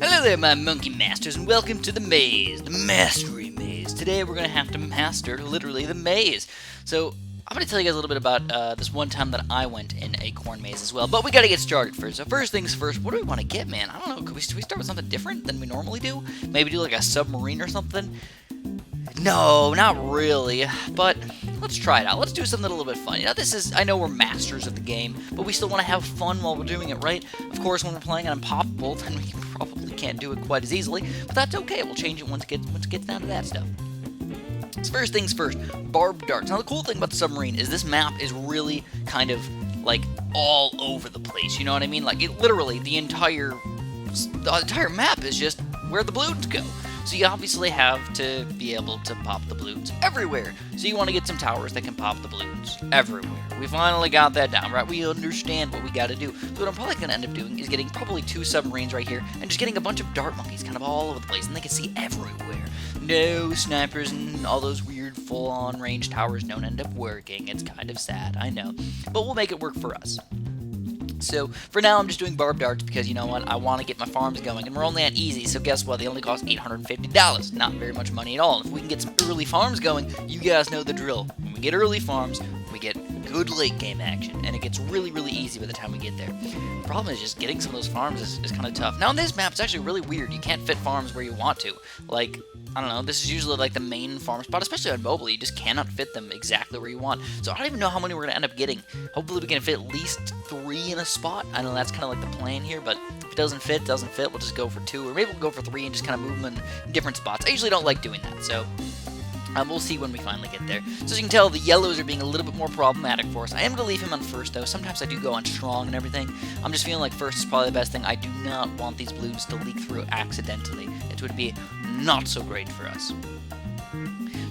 Hello there, my monkey masters, and welcome to the maze, the mastery maze. Today we're going to have to master, literally, the maze. So, I'm going to tell you guys a little bit about this one time that I went in a corn maze as well, but we got to get started first. So first things first, what do we want to get, man? I don't know, should we start with something different than we normally do? Maybe do like a submarine or something? No, not really, but let's try it out. Let's do something a little bit fun. You know, I know we're masters of the game, but we still want to have fun while we're doing it, right? Of course, when we're playing on Unpoppable, then we probably can't do it quite as easily, but that's okay. We'll change it once it gets down to that stuff. So first things first, barbed darts. Now, the cool thing about the submarine is this map is really kind of, like, all over the place, you know what I mean? Like, it literally, the entire map is just where the balloons go. So you obviously have to be able to pop the balloons everywhere. So you want to get some towers that can pop the balloons everywhere. We finally got that down, right? We understand what we got to do. So what I'm probably going to end up doing is getting probably 2 submarines right here and just getting a bunch of dart monkeys kind of all over the place, and they can see everywhere. No snipers and all those weird full-on range towers don't end up working. It's kind of sad, I know. But we'll make it work for us. So, for now, I'm just doing barbed darts because, you know what, I want to get my farms going, and we're only at easy, so guess what, they only cost $850. Not very much money at all. If we can get some early farms going, you guys know the drill. When we get early farms, we get good late game action, and it gets really, really easy by the time we get there. The problem is just getting some of those farms is kind of tough. Now, on this map, it's actually really weird. You can't fit farms where you want to. Like, I don't know, this is usually like the main farm spot, especially on mobile. You just cannot fit them exactly where you want. So I don't even know how many we're going to end up getting. Hopefully we can fit at least 3 in a spot. I know that's kind of like the plan here, but if it doesn't fit, we'll just go for 2. Or maybe we'll go for 3 and just kind of move them in different spots. I usually don't like doing that, so we'll see when we finally get there. So as you can tell, the yellows are being a little bit more problematic for us. I am going to leave him on first, though. Sometimes I do go on strong and everything. I'm just feeling like first is probably the best thing. I do not want these blues to leak through accidentally. It would be not so great for us. So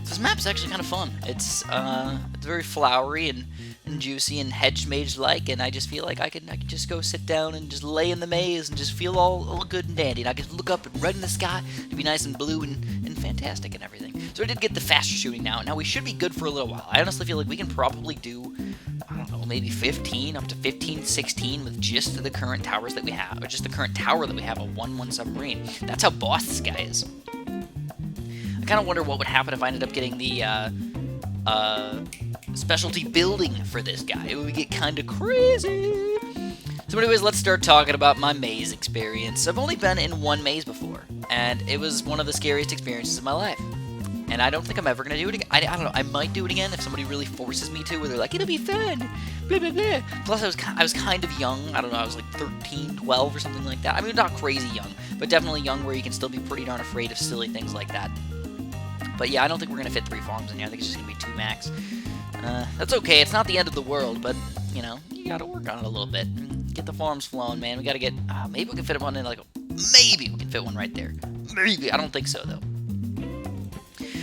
this map is actually kind of fun. It's very flowery and juicy and hedge mage-like, and I just feel like I can just go sit down and just lay in the maze and just feel all good and dandy. And I can look up and red in the sky. It'd be nice and blue and fantastic and everything. So I did get the faster shooting now. Now we should be good for a little while. I honestly feel like we can probably do, I don't know, maybe 15, up to 15, 16 with just the current towers that we have, or just the current tower that we have, a 1-1 submarine. That's how boss this guy is. I kind of wonder what would happen if I ended up getting the specialty building for this guy. It would get kind of crazy. So anyways, let's start talking about my maze experience. I've only been in one maze before, and it was one of the scariest experiences of my life. And I don't think I'm ever going to do it again. I don't know, I might do it again if somebody really forces me to, where they're like, it'll be fun, blah, blah, blah. Plus, I was kind of young. I don't know, I was like 13, 12 or something like that. I mean, not crazy young, but definitely young where you can still be pretty darn afraid of silly things like that. But yeah, I don't think we're going to fit 3 farms in here. I think it's just going to be 2 max. That's okay. It's not the end of the world, but, you know, you got to work on it a little bit. Get the farms flowing, man. We got to get... maybe we can fit one in, like... Maybe we can fit one right there. Maybe. I don't think so, though.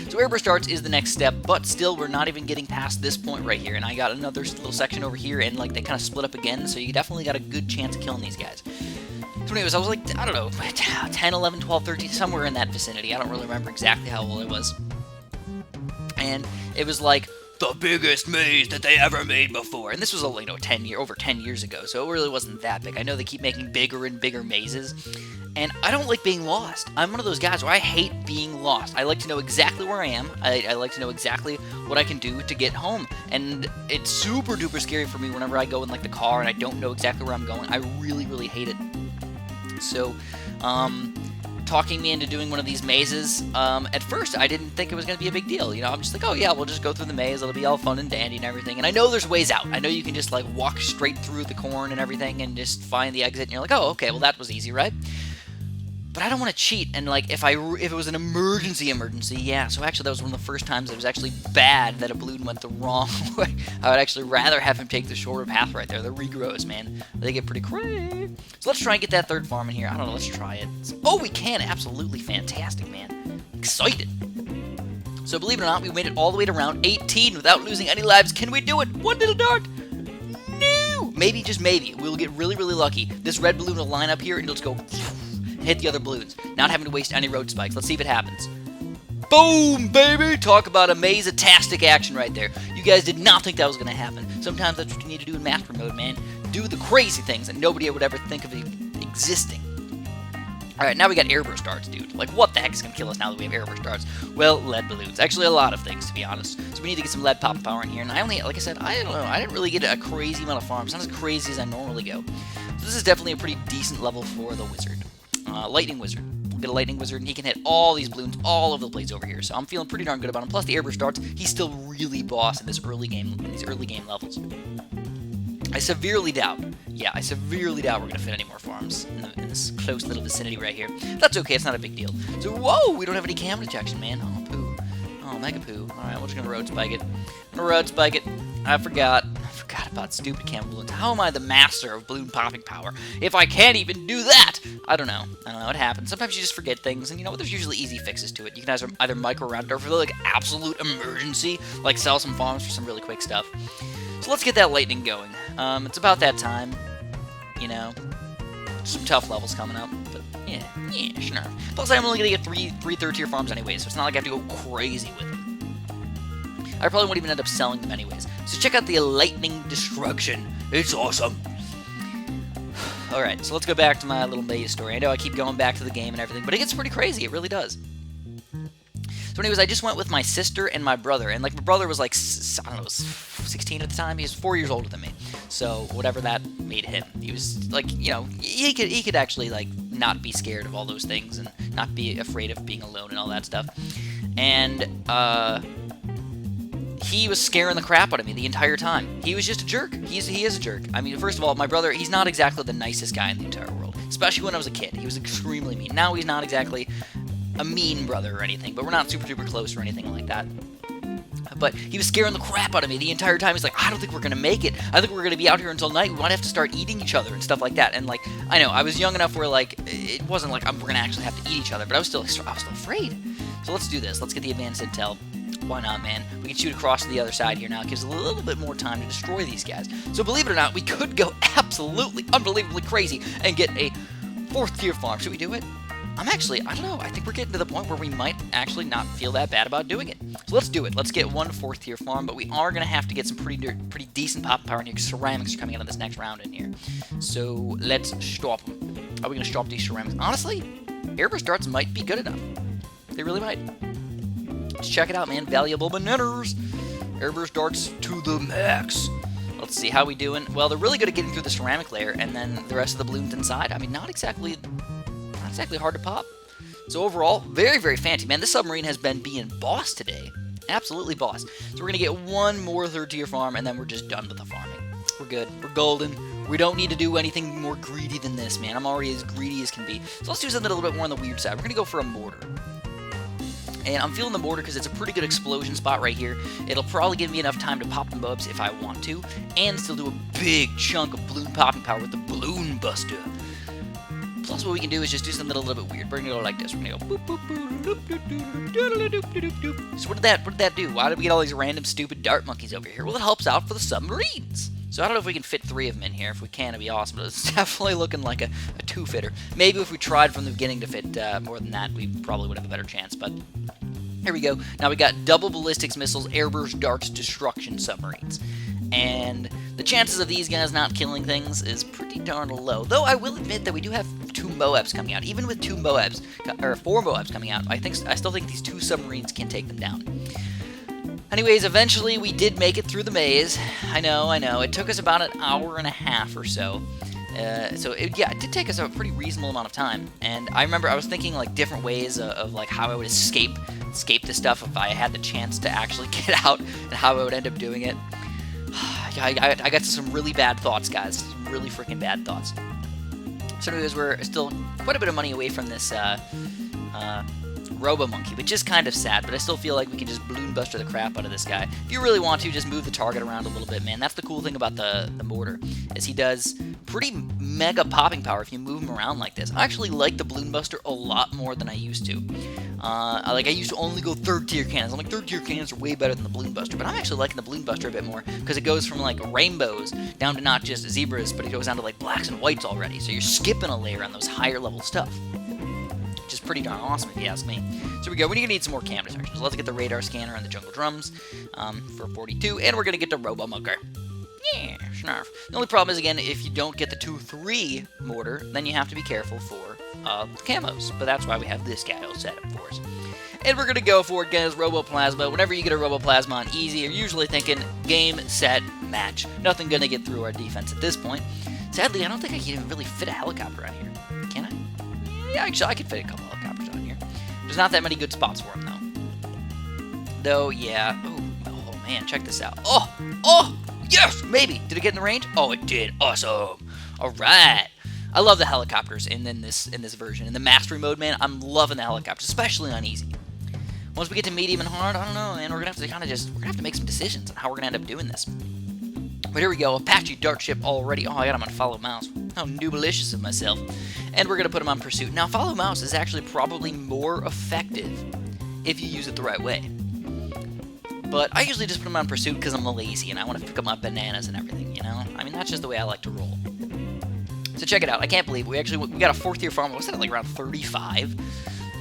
So airburst darts is the next step, but still, we're not even getting past this point right here. And I got another little section over here, and, like, they kind of split up again, so you definitely got a good chance of killing these guys. So anyways, I was like, I don't know, 10, 11, 12, 13, somewhere in that vicinity. I don't really remember exactly how old I was. And it was like the biggest maze that they ever made before. And this was, you know, over 10 years ago, so it really wasn't that big. I know they keep making bigger and bigger mazes, and I don't like being lost. I'm one of those guys where I hate being lost. I like to know exactly where I am. I like to know exactly what I can do to get home. And it's super duper scary for me whenever I go in, like, the car and I don't know exactly where I'm going. I really, really hate it. So, talking me into doing one of these mazes, at first I didn't think it was going to be a big deal. You know, I'm just like, oh yeah, we'll just go through the maze, it'll be all fun and dandy and everything. And I know there's ways out. I know you can just, like, walk straight through the corn and everything and just find the exit, and you're like, oh, okay, well that was easy, right? But I don't want to cheat, and, like, if it was an emergency, yeah. So actually that was one of the first times it was actually bad that a balloon went the wrong way. I would actually rather have him take the shorter path right there. The regrows, man, they get pretty crazy. So let's try and get that 3rd farm in here. I don't know, let's try it. Oh, we can, absolutely fantastic, man. Excited. So believe it or not, we made it all the way to round 18 without losing any lives. Can we do it? One little dart. No! Maybe, just maybe, we'll get really, really lucky. This red balloon will line up here and it'll just go... hit the other balloons, not having to waste any road spikes. Let's see if it happens. Boom, baby! Talk about a maze-tastic action right there. You guys did not think that was going to happen. Sometimes that's what you need to do in master mode, man. Do the crazy things that nobody would ever think of existing. Alright, now we got airburst darts, dude. Like, what the heck is going to kill us now that we have airburst darts? Well, lead balloons. Actually, a lot of things, to be honest. So we need to get some lead popping power in here. And I only, like I said, I don't know. I didn't really get a crazy amount of farms. Not as crazy as I normally go. So this is definitely a pretty decent level for the wizard. Lightning wizard. We'll get a lightning wizard, and he can hit all these balloons all over the place over here. So I'm feeling pretty darn good about him. Plus the airburst darts, he's still really boss in this early game, in these early game levels. I severely doubt, yeah, I severely doubt we're going to fit any more farms in this close little vicinity right here. That's okay, it's not a big deal. So, whoa, we don't have any cam detection, man. Oh, poo. Oh, mega poo. Alright, we're just going to road spike it. I'm going to road spike it. I forgot about stupid cam balloons. How am I the master of balloon popping power if I can't even do that? I don't know. It happens. Sometimes you just forget things, and you know what? There's usually easy fixes to it. You can either micro route it, or for the, like, absolute emergency, like sell some farms for some really quick stuff. So let's get that lightning going. It's about that time, you know. Some tough levels coming up, but yeah, sure. Plus, I'm only gonna get three third-tier farms anyway, so it's not like I have to go crazy with them. I probably won't even end up selling them anyways. So check out the lightning destruction. It's awesome. Alright, so let's go back to my little maze story. I know I keep going back to the game and everything, but it gets pretty crazy. It really does. So anyways, I just went with my sister and my brother, and like my brother was like, I don't know, was 16 at the time. He was 4 years older than me, so whatever that made him, he was like, you know, he could actually like not be scared of all those things and not be afraid of being alone and all that stuff. And he was scaring the crap out of me the entire time. He was just a jerk. He is a jerk. I mean, first of all, my brother, he's not exactly the nicest guy in the entire world, especially when I was a kid. He was extremely mean. Now he's not exactly a mean brother or anything, but we're not super duper close or anything like that. But he was scaring the crap out of me the entire time. He's like, I don't think we're gonna make it. I think we're gonna be out here until night. We might have to start eating each other and stuff like that. And like, I know I was young enough where like it wasn't like we're gonna actually have to eat each other, but I was still afraid. So let's do this. Let's get the advanced intel. Why not, man? We can shoot across to the other side here now. It gives a little bit more time to destroy these guys. So believe it or not, we could go absolutely, unbelievably crazy and get a 4th tier farm. Should we do it? I don't know. I think we're getting to the point where we might actually not feel that bad about doing it. So let's do it. Let's get one 4th tier farm, but we are going to have to get some pretty decent pop power in here because ceramics are coming out of this next round in here. So let's stop them. Are we going to stop these ceramics? Honestly, airburst darts might be good enough. They really might. Let's check it out, man. Valuable bananas. Airburst darts to the max. Let's see how we doing. Well, they're really good at getting through the ceramic layer, and then the rest of the balloons inside. I mean, not exactly hard to pop. So overall, very, very fancy. Man, this submarine has been being boss today. Absolutely boss. So we're going to get one more 3rd tier farm, and then we're just done with the farming. We're good. We're golden. We don't need to do anything more greedy than this, man. I'm already as greedy as can be. So let's do something a little bit more on the weird side. We're going to go for a mortar. And I'm feeling the mortar because it's a pretty good explosion spot right here. It'll probably give me enough time to pop the bubs if I want to, and still do a big chunk of balloon popping power with the balloon buster. Plus, what we can do is just do something a little bit weird. We're gonna go like this. We're gonna go boop boop boop doop doop doop doop doop doop. So what did that do? Why did we get all these random stupid dart monkeys over here? Well, it helps out for the submarines. So I don't know if we can fit 3 of them in here. If we can, it'd be awesome. But it's definitely looking like a 2-fitter. Maybe if we tried from the beginning to fit more than that, we probably would have a better chance. But here we go. Now we got double ballistics missiles, airburst darts, destruction submarines. And the chances of these guys not killing things is pretty darn low. Though I will admit that we do have 2 Moabs coming out. Even with 2 Moabs, or 4 Moabs coming out, I still think these 2 submarines can take them down. Anyways, eventually we did make it through the maze. I know. It took us about an hour and a half or so. It did take us a pretty reasonable amount of time. And I remember I was thinking like different ways of like how I would escape this stuff if I had the chance to actually get out and how I would end up doing it. I got some really bad thoughts, guys. Some really freaking bad thoughts. So anyways, we're still quite a bit of money away from this Robo-Monkey, which is kind of sad, but I still feel like we can just balloon buster the crap out of this guy. If you really want to, just move the target around a little bit, man. That's the cool thing about the mortar, is he does pretty mega popping power if you move him around like this. I actually like the balloon buster a lot more than I used to. I used to only go 3rd tier cannons. I'm like, 3rd tier cannons are way better than the balloon buster, but I'm actually liking the balloon buster a bit more because it goes from like rainbows down to not just zebras, but it goes down to like blacks and whites already. So you're skipping a layer on those higher level stuff, which is pretty darn awesome if you ask me. So here we go. We're gonna need some more cam detections. Let's get the radar scanner and the jungle drums for 42, and we're gonna get the Robo-Munker. Yeah, snarf. The only problem is, again, if you don't get the 2-3 mortar, then you have to be careful for camos. But that's why we have this guy all set up for us. And we're going to go for it, guys, Roboplasma. Whenever you get a Roboplasma on easy, you're usually thinking game, set, match. Nothing going to get through our defense at this point. Sadly, I don't think I can even really fit a helicopter on here. Can I? Yeah, actually, I could fit a couple helicopters on here. There's not that many good spots for them, though. Yeah. Oh, man, check this out. Oh, yes, maybe. Did it get in the range? Oh, it did. Awesome. All right. I love the helicopters in this version. In the mastery mode, man, I'm loving the helicopters, especially on easy. Once we get to medium and hard, I don't know, man, we're gonna have to make some decisions on how we're gonna end up doing this. But here we go, Apache dart ship already. Oh, I got him on follow mouse. How noobalicious of myself. And we're gonna put him on pursuit. Now, follow mouse is actually probably more effective if you use it the right way. But I usually just put him on pursuit because I'm lazy and I want to pick up my bananas and everything, you know? I mean, that's just the way I like to roll. So check it out. I can't believe we got a 4th tier farm. What's that, like around 35?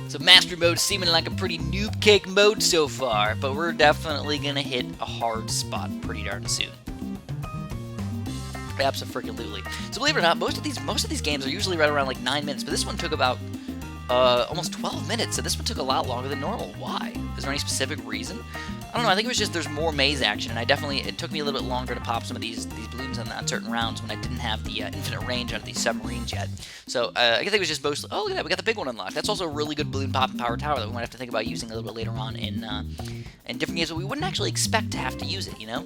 So mastery mode is seeming like a pretty noob cake mode so far, but we're definitely gonna hit a hard spot pretty darn soon. Abso-freaking-lutely. So believe it or not, most of these games are usually right around like 9 minutes, but this one took about almost 12 minutes, so this one took a lot longer than normal. Why? Is there any specific reason? I don't know, I think it was just there's more maze action, and it took me a little bit longer to pop some of these balloons on certain rounds when I didn't have the infinite range out of these submarines yet. So I think it was just mostly, oh, look at that, we got the big one unlocked. That's also a really good balloon pop and power tower that we might have to think about using a little bit later on in different games, but we wouldn't actually expect to have to use it, you know?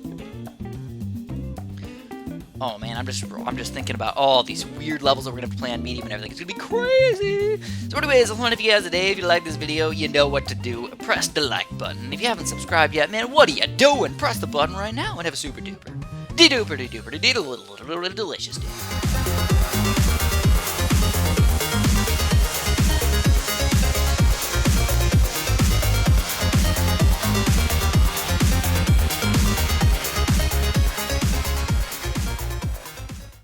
Oh man, I'm just thinking about all these weird levels that we're gonna have to play on medium and everything. It's gonna be crazy. So anyways, I want if you guys today, if you like this video, you know what to do. Press the like button. If you haven't subscribed yet, man, what are you doing? Press the button right now and have a super duper, de-duper, de-duper, de-duper, delicious day.